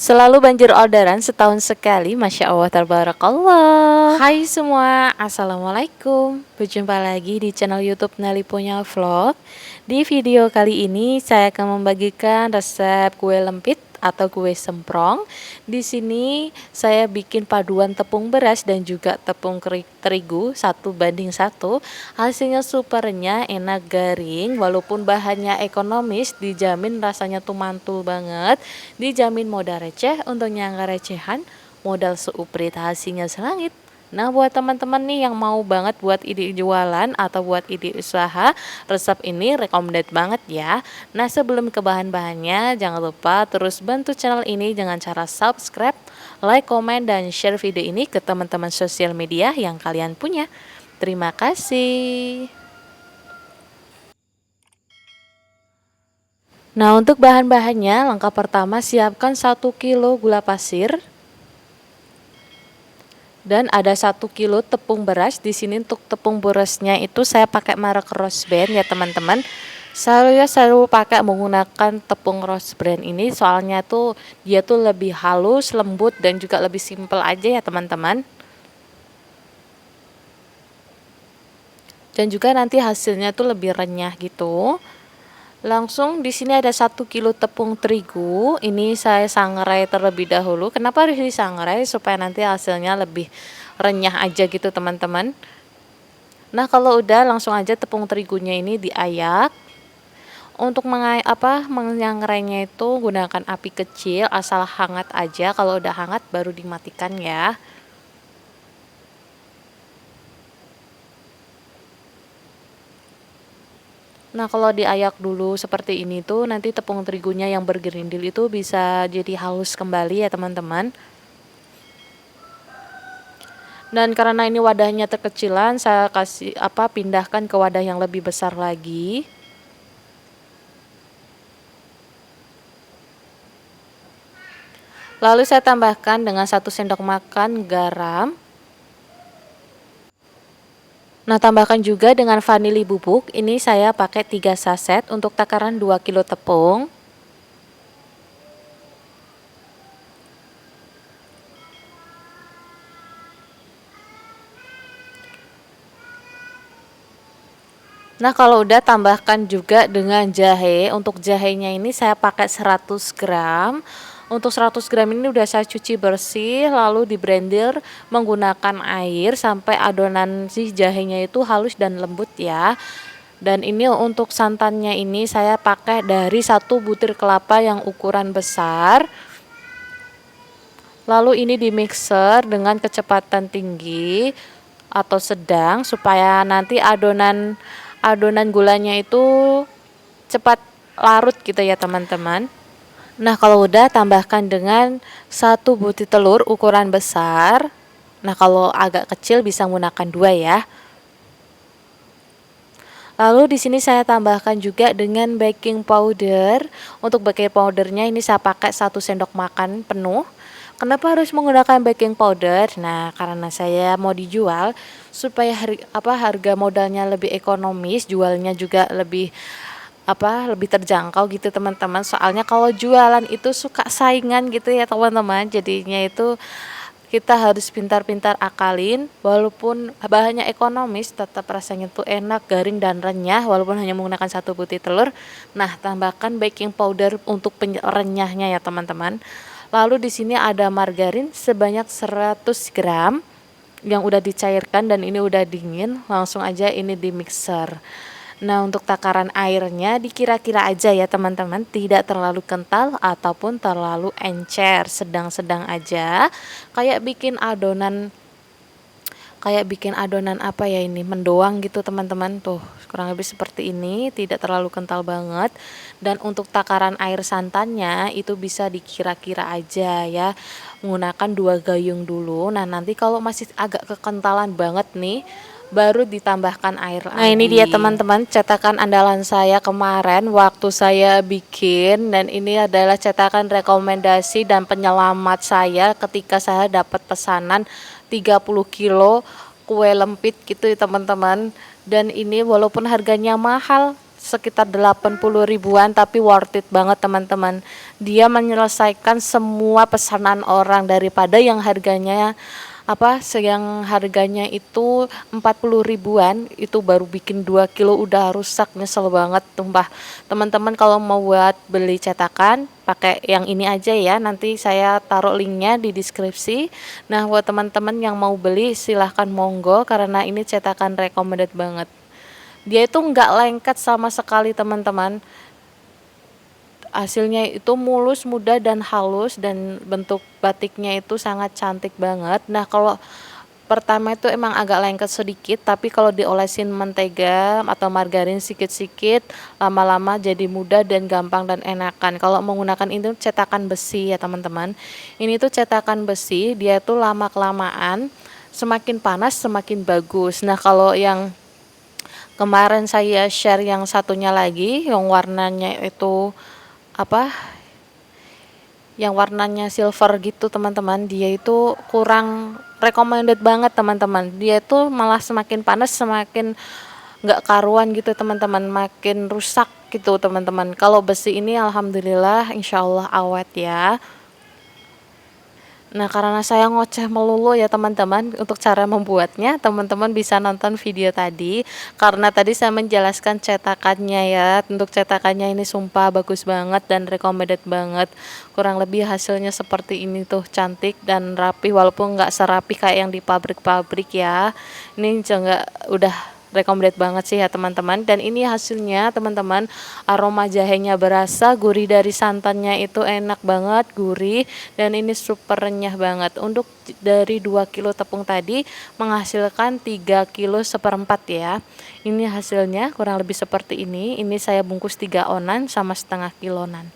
Selalu banjir orderan setahun sekali, Masya Allah, tabarakallah. Hai semua, Assalamualaikum. Berjumpa lagi di channel YouTube Nelly Punya Vlog. Di video kali ini saya akan membagikan resep kue lempit atau kue semprong. Di sini saya bikin paduan tepung beras dan juga tepung terigu 1:1. Hasilnya super renyah, enak, garing. Walaupun bahannya ekonomis, dijamin rasanya tuh mantul banget. Dijamin modal receh, untuk nyangka recehan, modal seuprit hasilnya selangit. Nah, buat teman-teman nih yang mau banget buat ide jualan atau buat ide usaha, resep ini recommended banget ya. Nah, sebelum ke bahan-bahannya, jangan lupa terus bantu channel ini dengan cara subscribe, like, komen, dan share video ini ke teman-teman sosial media yang kalian punya. Terima kasih. Nah, untuk bahan-bahannya, langkah pertama siapkan 1 kilo gula pasir. Dan ada 1 kilo tepung beras. Di sini untuk tepung berasnya itu saya pakai merek Rose Brand ya teman-teman. Saya selalu pakai menggunakan tepung Rose Brand ini, soalnya tuh dia tuh lebih halus, lembut, dan juga lebih simple aja ya teman-teman. Dan juga nanti hasilnya tuh lebih renyah gitu. Langsung di sini ada 1 kilo tepung terigu. Ini saya sangrai terlebih dahulu. Kenapa harus disangrai? Supaya nanti hasilnya lebih renyah aja gitu teman-teman. Nah, kalau udah langsung aja tepung terigunya ini diayak. Untuk menyangrainya itu gunakan api kecil, asal hangat aja. Kalau udah hangat baru dimatikan ya. Nah, kalau diayak dulu seperti ini tuh nanti tepung terigunya yang bergerindil itu bisa jadi halus kembali ya teman-teman. Dan karena ini wadahnya terkecilan, saya pindahkan ke wadah yang lebih besar lagi. Lalu saya tambahkan dengan 1 sendok makan garam. Nah, tambahkan juga dengan vanili bubuk. Ini saya pakai 3 saset untuk takaran 2 kilo tepung. Nah, kalau udah tambahkan juga dengan jahe. Untuk jahenya ini saya pakai 100 gram. Untuk 100 gram ini udah saya cuci bersih, lalu di blender menggunakan air sampai adonan si jahenya itu halus dan lembut ya. Dan ini untuk santannya ini saya pakai dari 1 butir kelapa yang ukuran besar. Lalu ini di mixer dengan kecepatan tinggi atau sedang supaya nanti adonan gulanya itu cepat larut gitu ya teman-teman. Nah, kalau udah tambahkan dengan 1 butir telur ukuran besar. Nah, kalau agak kecil bisa menggunakan 2 ya. Lalu di sini saya tambahkan juga dengan baking powder. Untuk baking powdernya ini saya pakai 1 sendok makan penuh. Kenapa harus menggunakan baking powder? Nah, karena saya mau dijual supaya harga modalnya lebih ekonomis, jualnya juga lebih terjangkau gitu teman-teman. Soalnya kalau jualan itu suka saingan gitu ya teman-teman. Jadinya itu kita harus pintar-pintar akalin, walaupun bahannya ekonomis tetap rasanya tuh enak, garing, dan renyah walaupun hanya menggunakan 1 butir telur. Nah, tambahkan baking powder untuk renyahnya ya teman-teman. Lalu di sini ada margarin sebanyak 100 gram yang udah dicairkan dan ini udah dingin. Langsung aja ini di mixer. Nah, untuk takaran airnya dikira-kira aja ya teman-teman, tidak terlalu kental ataupun terlalu encer, sedang-sedang aja. Kayak bikin adonan apa ya ini, mendoang gitu teman-teman. Tuh, kurang lebih seperti ini, tidak terlalu kental banget. Dan untuk takaran air santannya itu bisa dikira-kira aja ya. Menggunakan 2 gayung dulu. Nah, nanti kalau masih agak kekentalan banget nih, baru ditambahkan air lagi. Nah, ini dia teman-teman cetakan andalan saya kemarin waktu saya bikin, dan ini adalah cetakan rekomendasi dan penyelamat saya ketika saya dapat pesanan 30 kilo kue lempit gitu ya teman-teman. Dan ini walaupun harganya mahal, sekitar 80 ribuan, tapi worth it banget teman-teman. Dia menyelesaikan semua pesanan orang daripada yang harganya yang harganya itu 40 ribuan, itu baru bikin 2 kilo udah rusak, nyesel banget tumpah. Teman-teman kalau mau buat beli cetakan pakai yang ini aja ya, nanti saya taruh linknya di deskripsi. Nah buat teman-teman yang mau beli silahkan monggo, karena ini cetakan recommended banget. Dia itu nggak lengket sama sekali teman-teman, hasilnya itu mulus, mudah, dan halus, dan bentuk batiknya itu sangat cantik banget. Nah kalau pertama itu emang agak lengket sedikit, tapi kalau diolesin mentega atau margarin sedikit-sedikit, lama-lama jadi mudah dan gampang dan enakan. Kalau menggunakan ini cetakan besi ya teman-teman, ini tuh cetakan besi, dia tuh lama kelamaan semakin panas semakin bagus. Nah kalau yang kemarin saya share yang satunya lagi, yang warnanya itu apa yang warnanya silver gitu teman-teman, dia itu kurang recommended banget teman-teman. Dia itu malah semakin panas semakin nggak karuan gitu teman-teman, makin rusak gitu teman-teman. Kalau besi ini alhamdulillah insyaallah awet ya. Nah, karena saya ngoceh melulu ya teman-teman, untuk cara membuatnya teman-teman bisa nonton video tadi, karena tadi saya menjelaskan cetakannya ya. Untuk cetakannya ini sumpah bagus banget dan recommended banget. Kurang lebih hasilnya seperti ini tuh, cantik dan rapi, walaupun nggak serapi kayak yang di pabrik-pabrik ya. Ini juga udah recommended banget sih ya teman-teman. Dan ini hasilnya teman-teman, aroma jahenya berasa, gurih dari santannya itu enak banget, gurih, dan ini super renyah banget. Untuk dari 2 kilo tepung tadi menghasilkan 3 kilo seperempat ya. Ini hasilnya kurang lebih seperti ini. Ini saya bungkus 3 onan sama setengah kilonan.